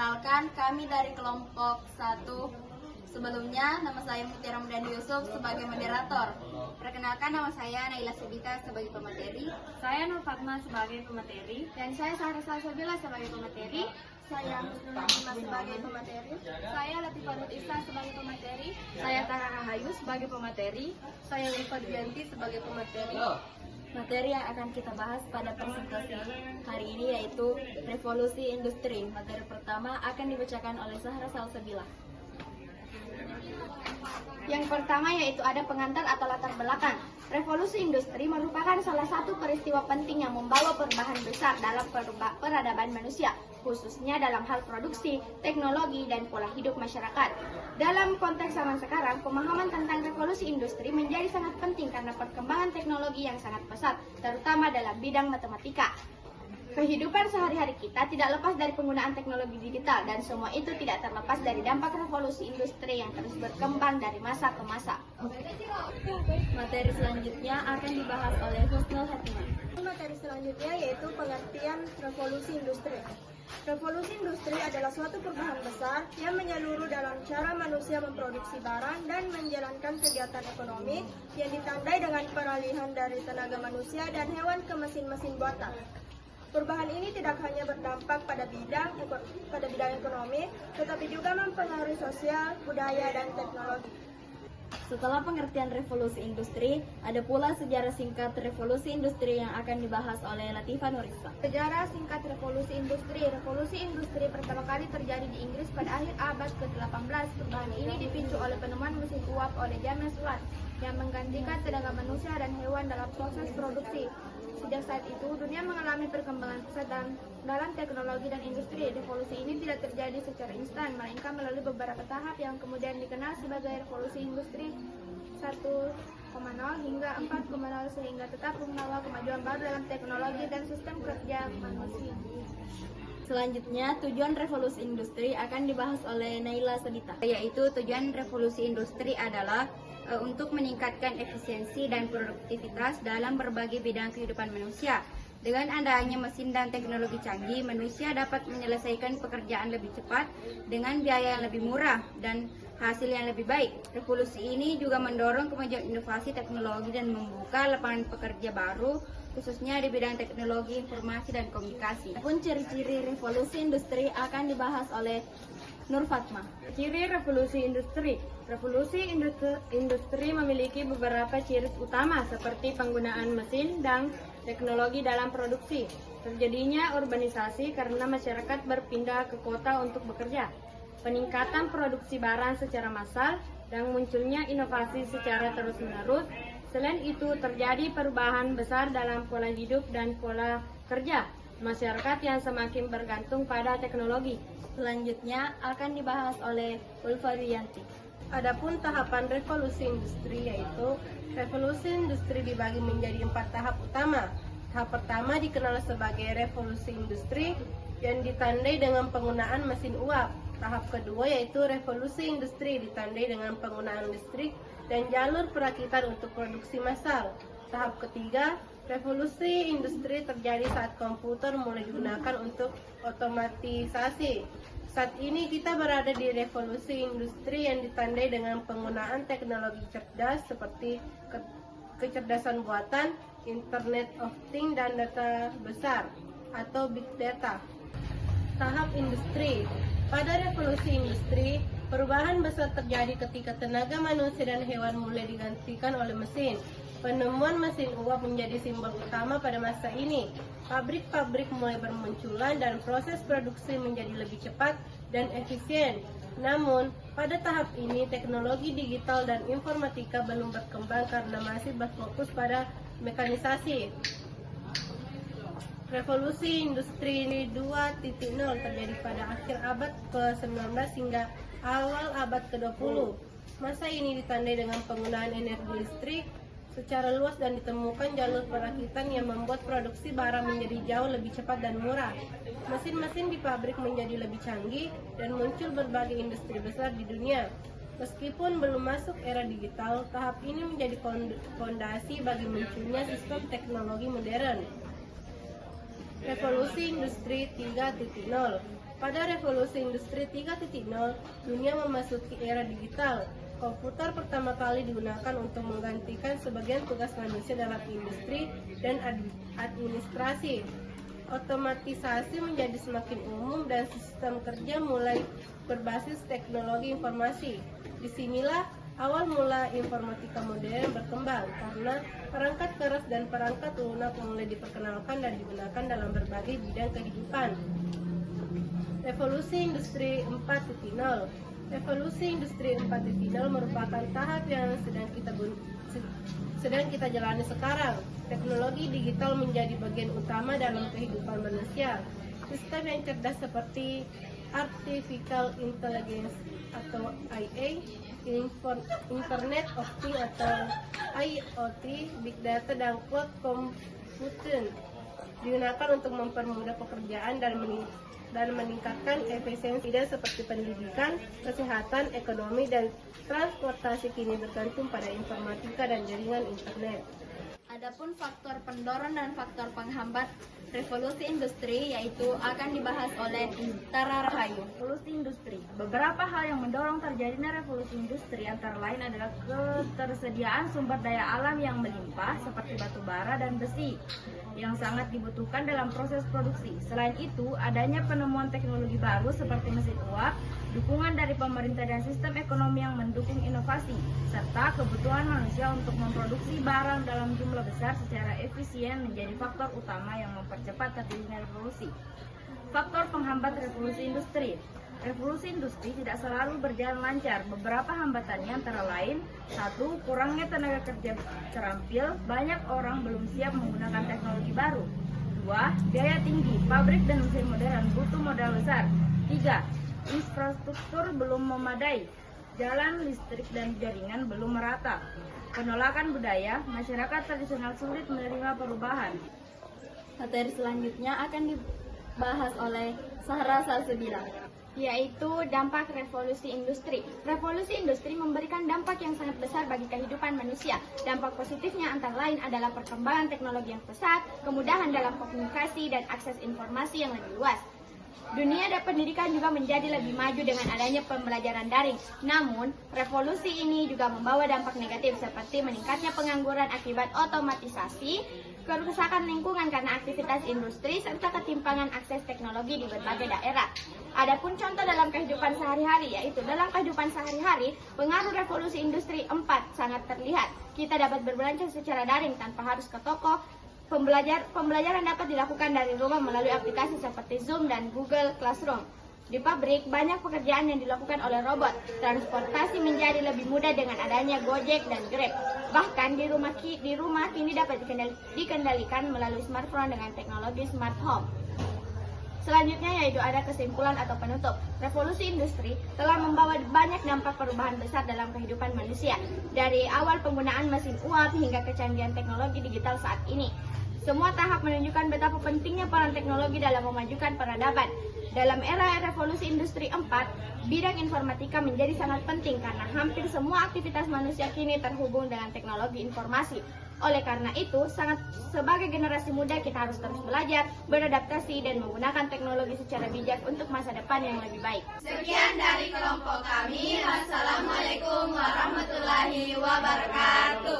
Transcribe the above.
Perkenalkan, kami dari kelompok 1. Sebelumnya, nama saya Mutiara Mudani Yusuf sebagai moderator. Perkenalkan, nama saya Naila Subita sebagai pemateri. Saya Nur Fatma sebagai pemateri. Dan saya Sarah Salsabila sebagai pemateri. Saya Husnul Nazima sebagai pemateri. Saya Latifah Nur Isa sebagai pemateri. Saya Tara Rahayu sebagai pemateri. Saya Liva Dianti sebagai pemateri. Materi yang akan kita bahas pada presentasi hari ini yaitu revolusi industri. Materi pertama akan dibacakan oleh Sarah Salsabila. Yang pertama yaitu ada pengantar atau latar belakang. Revolusi industri merupakan salah satu peristiwa penting yang membawa perubahan besar dalam peradaban manusia, khususnya dalam hal produksi, teknologi, dan pola hidup masyarakat. Dalam konteks zaman sekarang, pemahaman tentang revolusi industri menjadi sangat penting karena perkembangan teknologi yang sangat pesat, terutama dalam bidang matematika. Kehidupan sehari-hari kita tidak lepas dari penggunaan teknologi digital dan semua itu tidak terlepas dari dampak revolusi industri yang terus berkembang dari masa ke masa. Materi selanjutnya akan dibahas oleh Husnul Hatimah. Materi selanjutnya yaitu pengertian revolusi industri. Revolusi industri adalah suatu perubahan besar yang menyeluruh dalam cara manusia memproduksi barang dan menjalankan kegiatan ekonomi yang ditandai dengan peralihan dari tenaga manusia dan hewan ke mesin-mesin buatan. Perubahan ini tidak hanya berdampak pada bidang ekonomi, tetapi juga mempengaruhi sosial, budaya, dan teknologi. Setelah pengertian revolusi industri, ada pula sejarah singkat revolusi industri yang akan dibahas oleh Latifah Nur Isa. Sejarah singkat revolusi industri. Revolusi industri pertama kali terjadi di Inggris pada akhir abad ke-18. Perubahan ini dipicu oleh penemuan mesin uap oleh James Watt yang menggantikan tenaga manusia dan hewan dalam proses produksi. Sejak saat itu, dunia mengalami perkembangan pesat dalam teknologi dan industri. Revolusi ini tidak terjadi secara instan, melainkan melalui beberapa tahap yang kemudian dikenal sebagai revolusi industri 1.0 hingga 4.0 sehingga tetap membawa kemajuan baru dalam teknologi dan sistem kerja manusia. Selanjutnya, tujuan revolusi industri akan dibahas oleh Naila Subita. Yaitu tujuan revolusi industri adalah untuk meningkatkan efisiensi dan produktivitas dalam berbagai bidang kehidupan manusia. Dengan adanya mesin dan teknologi canggih, manusia dapat menyelesaikan pekerjaan lebih cepat dengan biaya yang lebih murah dan hasil yang lebih baik. Revolusi ini juga mendorong kemajuan inovasi teknologi dan membuka lapangan pekerja baru, khususnya di bidang teknologi, informasi, dan komunikasi. Adapun ciri-ciri revolusi industri akan dibahas oleh Nur Fatma. Ciri revolusi industri. Revolusi industri memiliki beberapa ciri utama seperti penggunaan mesin dan teknologi dalam produksi. Terjadinya urbanisasi karena masyarakat berpindah ke kota untuk bekerja. Peningkatan produksi barang secara massal dan munculnya inovasi secara terus-menerus. Selain itu, terjadi perubahan besar dalam pola hidup dan pola kerja masyarakat yang semakin bergantung pada teknologi. Selanjutnya akan dibahas oleh Ulfa Dianti. Adapun tahapan revolusi industri yaitu revolusi industri dibagi menjadi 4 tahap utama. Tahap pertama dikenal sebagai revolusi industri yang ditandai dengan penggunaan mesin uap. Tahap kedua yaitu revolusi industri ditandai dengan penggunaan listrik dan jalur perakitan untuk produksi massal. Tahap ketiga, revolusi industri terjadi saat komputer mulai digunakan untuk otomatisasi. Saat ini kita berada di revolusi industri yang ditandai dengan penggunaan teknologi cerdas seperti kecerdasan buatan, Internet of Things, dan data besar atau Big Data. Tahap industri. Pada revolusi industri, perubahan besar terjadi ketika tenaga manusia dan hewan mulai digantikan oleh mesin. Penemuan mesin uap menjadi simbol utama pada masa ini. Pabrik-pabrik mulai bermunculan dan proses produksi menjadi lebih cepat dan efisien. Namun, pada tahap ini teknologi digital dan informatika belum berkembang karena masih berfokus pada mekanisasi. Revolusi industri 2.0 terjadi pada akhir abad ke-19 hingga awal abad ke-20. Masa ini ditandai dengan penggunaan energi listrik secara luas dan ditemukan jalur perakitan yang membuat produksi barang menjadi jauh lebih cepat dan murah. Mesin-mesin di pabrik menjadi lebih canggih dan muncul berbagai industri besar di dunia. Meskipun belum masuk era digital, tahap ini menjadi fondasi bagi munculnya sistem teknologi modern. Revolusi Industri 3.0. Pada revolusi industri 3.0, dunia memasuki era digital. Komputer pertama kali digunakan untuk menggantikan sebagian tugas manusia dalam industri dan administrasi. Otomatisasi menjadi semakin umum dan sistem kerja mulai berbasis teknologi informasi. Disinilah awal mula informatika modern berkembang karena perangkat keras dan perangkat lunak mulai diperkenalkan dan digunakan dalam berbagai bidang kehidupan. Revolusi Industri 4.0. Revolusi Industri 4.0 merupakan tahap yang sedang kita jalani sekarang. Teknologi digital menjadi bagian utama dalam kehidupan manusia. Sistem yang cerdas seperti Artificial Intelligence atau IA, Internet of Things atau IoT, Big Data, dan Cloud Computing digunakan untuk mempermudah pekerjaan dan meningkatkan efisiensi bidang seperti pendidikan, kesehatan, ekonomi, dan transportasi kini bergantung pada informatika dan jaringan internet. Adapun faktor pendorong dan faktor penghambat revolusi industri yaitu akan dibahas oleh Tara Rahayu. Revolusi industri. Beberapa hal yang mendorong terjadinya revolusi industri antara lain adalah ketersediaan sumber daya alam yang melimpah seperti batu bara dan besi yang sangat dibutuhkan dalam proses produksi. Selain itu, adanya penemuan teknologi baru seperti mesin uap, dukungan dari pemerintah dan sistem ekonomi yang mendukung inovasi, serta kebutuhan manusia untuk memproduksi barang dalam jumlah besar secara efisien menjadi faktor utama yang mempercepat terjadinya revolusi. Faktor penghambat revolusi industri. Revolusi industri tidak selalu berjalan lancar. Beberapa hambatannya antara lain: 1. Kurangnya tenaga kerja terampil, banyak orang belum siap menggunakan teknologi baru. 2. Biaya tinggi, pabrik dan mesin modern butuh modal besar. 3. Infrastruktur belum memadai, jalan, listrik, dan jaringan belum merata. Penolakan budaya, masyarakat tradisional sulit menerima perubahan. Materi selanjutnya akan dibahas oleh Sahra Salsabila, yaitu dampak revolusi industri. Revolusi industri memberikan dampak yang sangat besar bagi kehidupan manusia. Dampak positifnya antara lain adalah perkembangan teknologi yang pesat, kemudahan dalam komunikasi, dan akses informasi yang lebih luas. Dunia dan pendidikan juga menjadi lebih maju dengan adanya pembelajaran daring. Namun, revolusi ini juga membawa dampak negatif seperti meningkatnya pengangguran akibat otomatisasi, kerusakan lingkungan karena aktivitas industri, serta ketimpangan akses teknologi di berbagai daerah. Adapun contoh dalam kehidupan sehari-hari, yaitu dalam kehidupan sehari-hari, pengaruh revolusi industri 4 sangat terlihat. Kita dapat berbelanja secara daring tanpa harus ke toko. Pembelajaran dapat dilakukan dari rumah melalui aplikasi seperti Zoom dan Google Classroom. Di pabrik, banyak pekerjaan yang dilakukan oleh robot. Transportasi menjadi lebih mudah dengan adanya Gojek dan Grab. Bahkan di rumah kini dapat dikendalikan melalui smartphone dengan teknologi smart home. Selanjutnya yaitu ada kesimpulan atau penutup. Revolusi industri telah membawa banyak dampak perubahan besar dalam kehidupan manusia. Dari awal penggunaan mesin uap hingga kecanggihan teknologi digital saat ini. Semua tahap menunjukkan betapa pentingnya peran teknologi dalam memajukan peradaban. Dalam era revolusi industri 4, bidang informatika menjadi sangat penting karena hampir semua aktivitas manusia kini terhubung dengan teknologi informasi. Oleh karena itu, sebagai generasi muda kita harus terus belajar, beradaptasi, dan menggunakan teknologi secara bijak untuk masa depan yang lebih baik. Sekian dari kelompok kami. Wassalamualaikum warahmatullahi wabarakatuh.